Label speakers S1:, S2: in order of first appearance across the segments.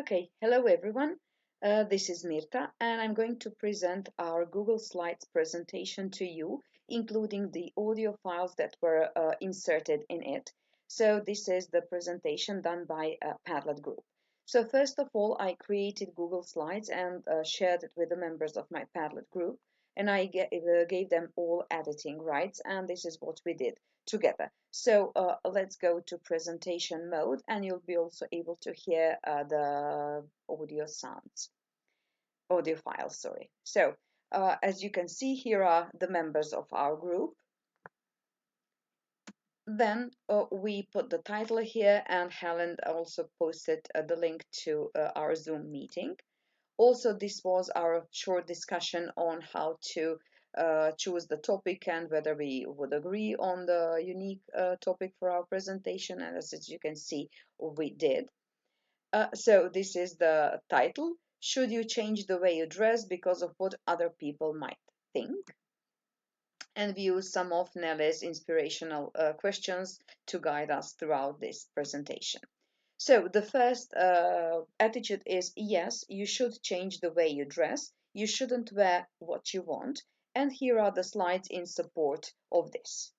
S1: Okay, hello everyone. This is Mirta, and I'm going to present our Google Slides presentation to you, including the audio files that were inserted in it. So this is the presentation done by Padlet group. So first of all, I created Google Slides and shared it with the members of my Padlet group, and I gave them all editing rights, and this is what we did together. So let's go to presentation mode, and you'll be also able to hear the audio files, sorry. So as you can see, here are the members of our group. Then we put the title here, and Helen also posted the link to our Zoom meeting. Also, this was our short discussion on how to choose the topic and whether we would agree on the unique topic for our presentation. And as you can see, we did. So this is the title. Should you change the way you dress because of what other people might think? And view some of Nelly's inspirational questions to guide us throughout this presentation. So the first attitude is yes, you should change the way you dress. You shouldn't wear what you want. And here are the slides in support of this.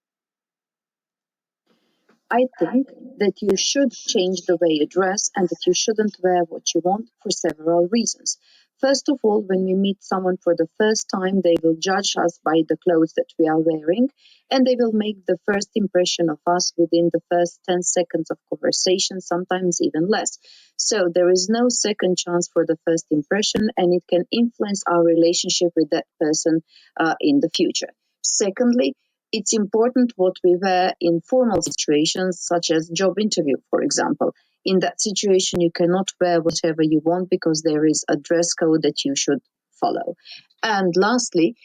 S2: I think that you should change the way you dress and that you shouldn't wear what you want for several reasons. First of all, when we meet someone for the first time, they will judge us by the clothes that we are wearing, and they will make the first impression of us within the first 10 seconds of conversation, sometimes even less. So there is no second chance for the first impression, and it can influence our relationship with that person in the future. Secondly, it's important what we wear in formal situations, such as job interview, for example. In that situation, you cannot wear whatever you want because there is a dress code that you should follow. And lastly,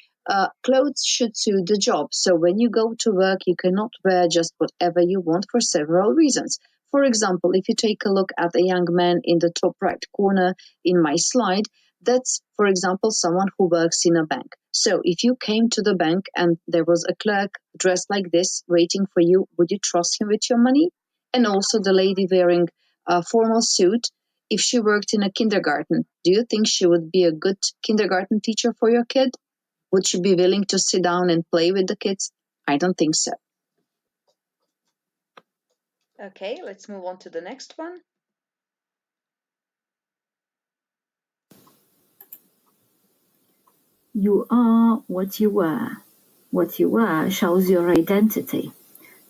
S2: clothes should suit the job. So when you go to work, you cannot wear just whatever you want for several reasons. For example, if you take a look at a young man in the top right corner in my slide, that's, for example, someone who works in a bank. So if you came to the bank and there was a clerk dressed like this waiting for you, would you trust him with your money? And also the lady wearing a formal suit, if she worked in a kindergarten, do you think she would be a good kindergarten teacher for your kid? Would she be willing to sit down and play with the kids? I don't think so.
S1: Okay, let's move on to the next one.
S3: You are what you wear. What you wear shows your identity.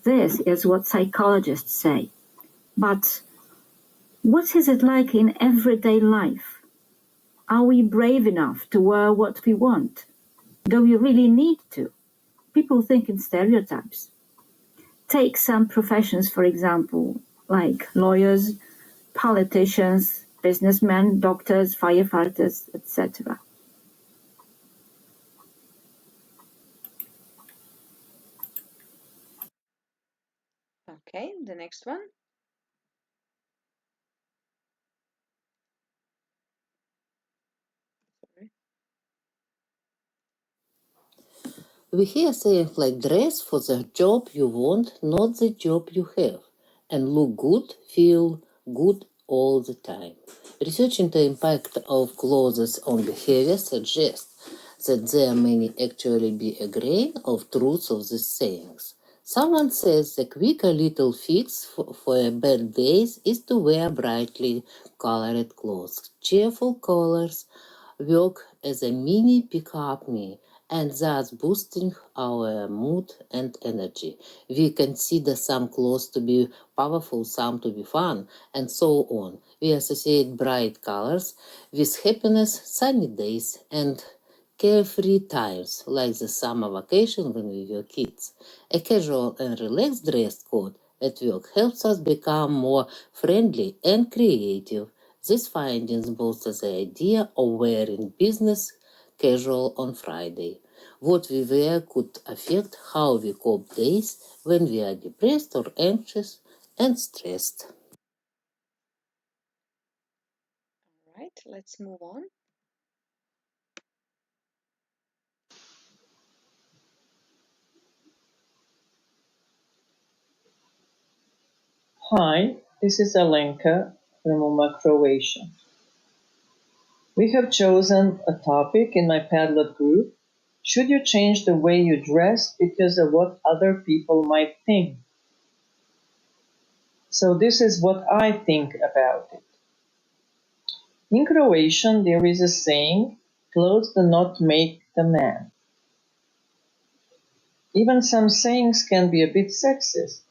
S3: This is what psychologists say. But what is it like in everyday life? Are we brave enough to wear what we want? Do we really need to? People think in stereotypes. Take some professions, for example, like lawyers, politicians, businessmen, doctors, firefighters, etc.
S1: Okay, the next one. Sorry.
S4: We hear sayings like dress for the job you want, not the job you have, and look good, feel good all the time. Research into the impact of clothes on behavior suggests that there may actually be a grain of truth of these sayings. Someone says the quicker little fix for a bad days is to wear brightly colored clothes. Cheerful colors work as a mini pick-up me and thus boosting our mood and energy. We consider some clothes to be powerful, some to be fun, and so on. We associate bright colors with happiness, sunny days, and carefree times, like the summer vacation when we were kids. A casual and relaxed dress code at work helps us become more friendly and creative. These findings bolster the idea of wearing business casual on Friday. What we wear could affect how we cope days when we are depressed or anxious and stressed.
S1: All right, let's move on.
S5: Hi, this is Alenka from Croatia. We have chosen a topic in my Padlet group. Should you change the way you dress because of what other people might think? So this is what I think about it. In Croatian, there is a saying, clothes do not make the man. Even some sayings can be a bit sexist.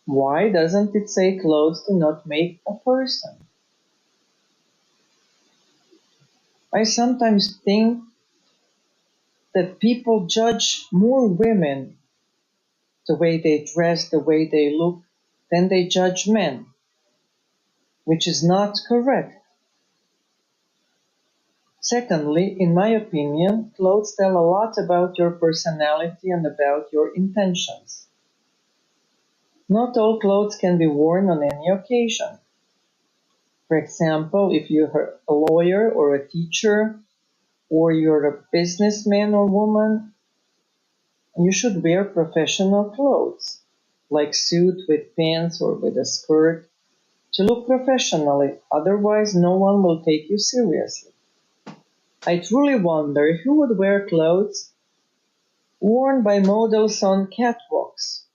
S5: Why doesn't it say clothes do not make a person? I sometimes think that people judge more women the way they dress, the way they look, than they judge men, which is not correct. Secondly, in my opinion, clothes tell a lot about your personality and about your intentions. Not all clothes can be worn on any occasion. For example, if you're a lawyer or a teacher, or you're a businessman or woman, you should wear professional clothes, like suit with pants or with a skirt, to look professionally, otherwise no one will take you seriously. I truly wonder who would wear clothes worn by models on catwalks,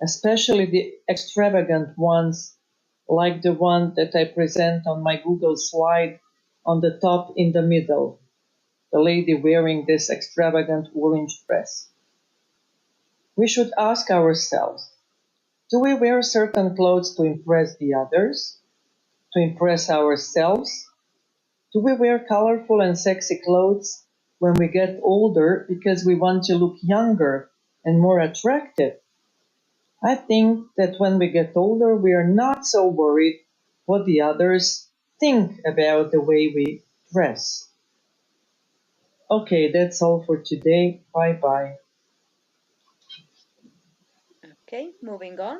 S5: especially the extravagant ones like the one that I present on my Google slide on the top in the middle, the lady wearing this extravagant orange dress. We should ask ourselves, do we wear certain clothes to impress the others? To impress ourselves? Do we wear colorful and sexy clothes when we get older because we want to look younger and more attractive? I think that when we get older, we are not so worried what the others think about the way we dress. Okay, that's all for today. Bye bye.
S1: Okay, moving on.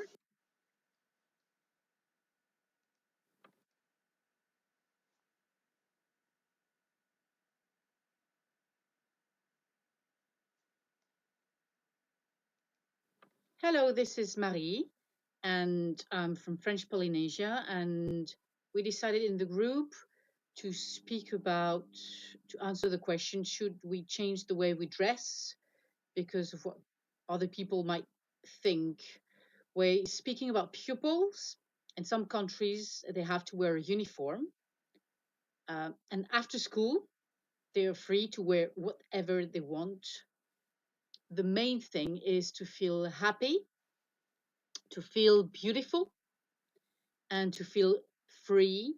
S6: Hello, this is Marie, and I'm from French Polynesia, and we decided in the group to speak about, to answer the question, should we change the way we dress because of what other people might think? We're speaking about pupils. In some countries, they have to wear a uniform, and after school, they are free to wear whatever they want. The main thing is to feel happy, to feel beautiful, and to feel free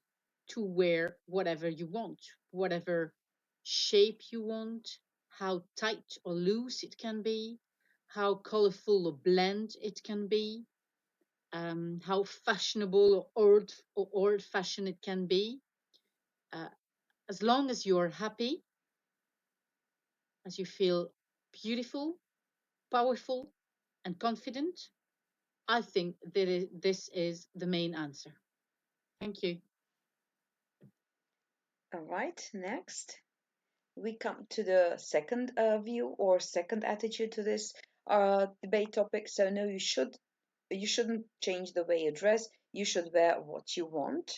S6: to wear whatever you want, whatever shape you want, how tight or loose it can be, how colorful or blend it can be, how fashionable or old fashioned it can be. Uh, as long as you're happy, as you feel beautiful, powerful, and confident, I think that this is the main answer. Thank you.
S1: All right, next. We come to the second view or second attitude to this debate topic. So no, you shouldn't change the way you dress. You should wear what you want.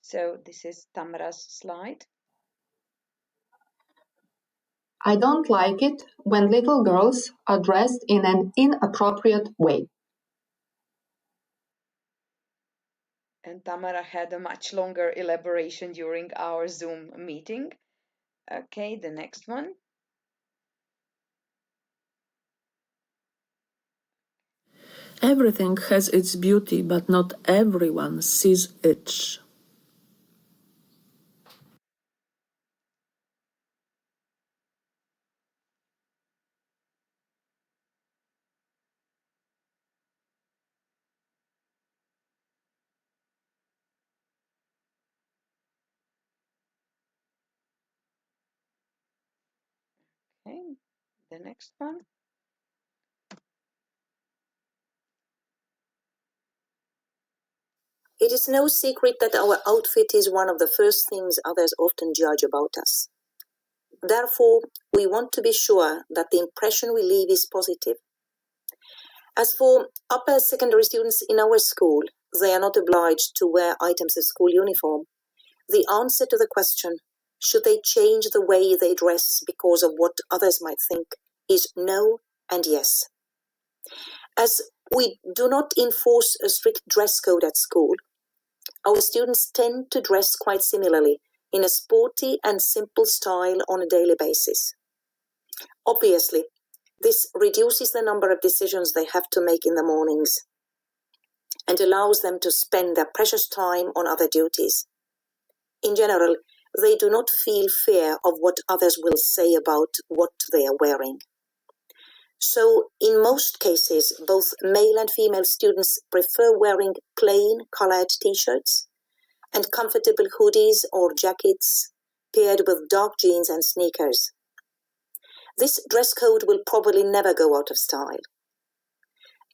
S1: So this is Tamara's slide.
S2: I don't like it when little girls are dressed in an inappropriate way.
S1: And Tamara had a much longer elaboration during our Zoom meeting. Okay, the next one.
S7: Everything has its beauty, but not everyone sees it.
S1: Okay, the next one.
S8: It is no secret that our outfit is one of the first things others often judge about us. Therefore, we want to be sure that the impression we leave is positive. As for upper secondary students in our school, they are not obliged to wear items of school uniform. The answer to the question, Should they change the way they dress because of what others might think? Is no and yes. As we do not enforce a strict dress code at school, our students tend to dress quite similarly in a sporty and simple style on a daily basis. Obviously, this reduces the number of decisions they have to make in the mornings and allows them to spend their precious time on other duties. In general, they do not feel fear of what others will say about what they are wearing. So, in most cases, both male and female students prefer wearing plain colored t-shirts and comfortable hoodies or jackets paired with dark jeans and sneakers. This dress code will probably never go out of style.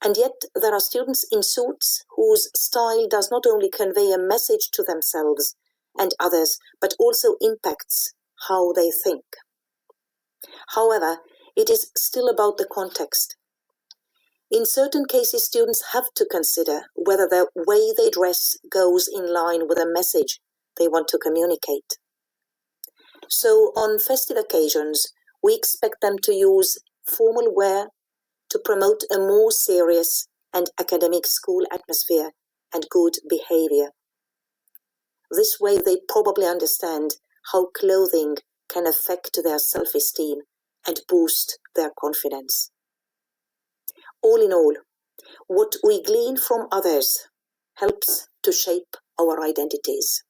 S8: And yet, there are students in suits whose style does not only convey a message to themselves and others, but also impacts how they think. However, it is still about the context. In certain cases, students have to consider whether the way they dress goes in line with a message they want to communicate. So, on festive occasions, we expect them to use formal wear to promote a more serious and academic school atmosphere and good behavior. This way, they probably understand how clothing can affect their self-esteem and boost their confidence. All in all, what we glean from others helps to shape our identities.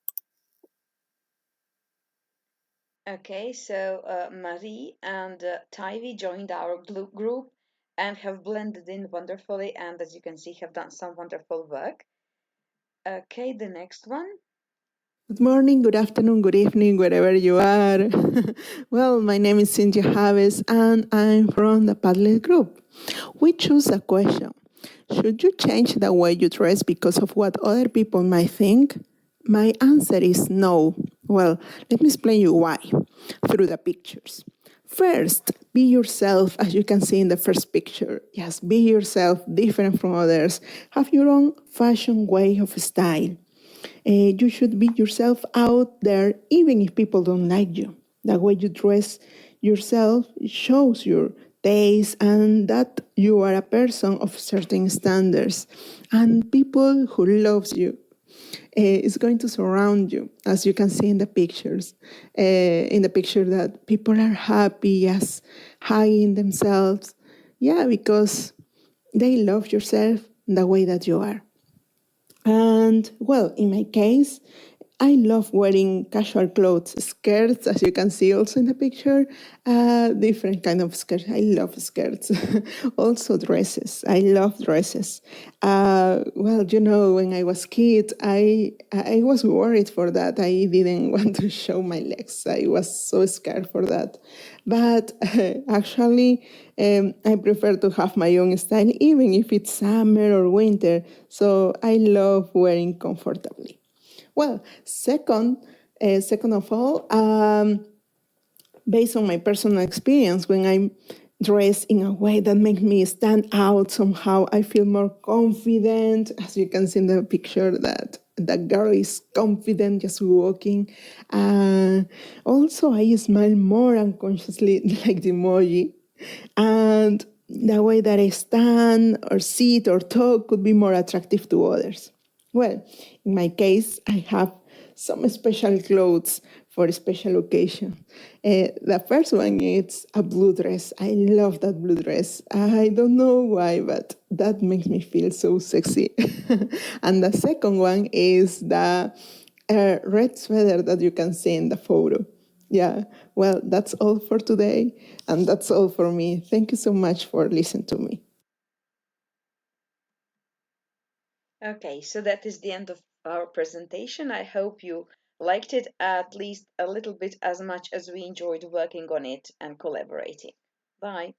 S1: Okay, so Marie and Tyvi joined our group and have blended in wonderfully, and as you can see, have done some wonderful work. Okay, the next one.
S9: Good morning, good afternoon, good evening, wherever you are. Well, my name is Cynthia Javes, and I'm from the Padlet group. We choose a question. Should you change the way you dress because of what other people might think? My answer is no. Well, let me explain you why. Through the pictures. First, be yourself, as you can see in the first picture. Yes, be yourself, different from others. Have your own fashion way of style. You should be yourself out there, even if people don't like you. The way you dress yourself shows your taste and that you are a person of certain standards. And people who loves you is going to surround you, as you can see in the pictures. In the picture that people are happy, yes, hugging themselves. Yeah, because they love yourself the way that you are. And well, in my case, I love wearing casual clothes, skirts, as you can see also in the picture, different kind of skirts. I love skirts. Also dresses. I love dresses. Well, you know, when I was kid, I was worried for that. I didn't want to show my legs. I was so scared for that. But actually, I prefer to have my own style, even if it's summer or winter. So I love wearing comfortably. Well, second of all, based on my personal experience, when I dress in a way that makes me stand out somehow, I feel more confident. As you can see in the picture, that the girl is confident just walking. Also, I smile more unconsciously, like the emoji. And the way that I stand or sit or talk could be more attractive to others. Well, in my case, I have some special clothes for a special occasion. The first one is a blue dress. I love that blue dress. I don't know why, but that makes me feel so sexy. And the second one is the red sweater that you can see in the photo. Yeah, well, that's all for today, and that's all for me. Thank you so much for listening to me.
S1: Okay, so that is the end of our presentation. I hope you liked it at least a little bit as much as we enjoyed working on it and collaborating. Bye.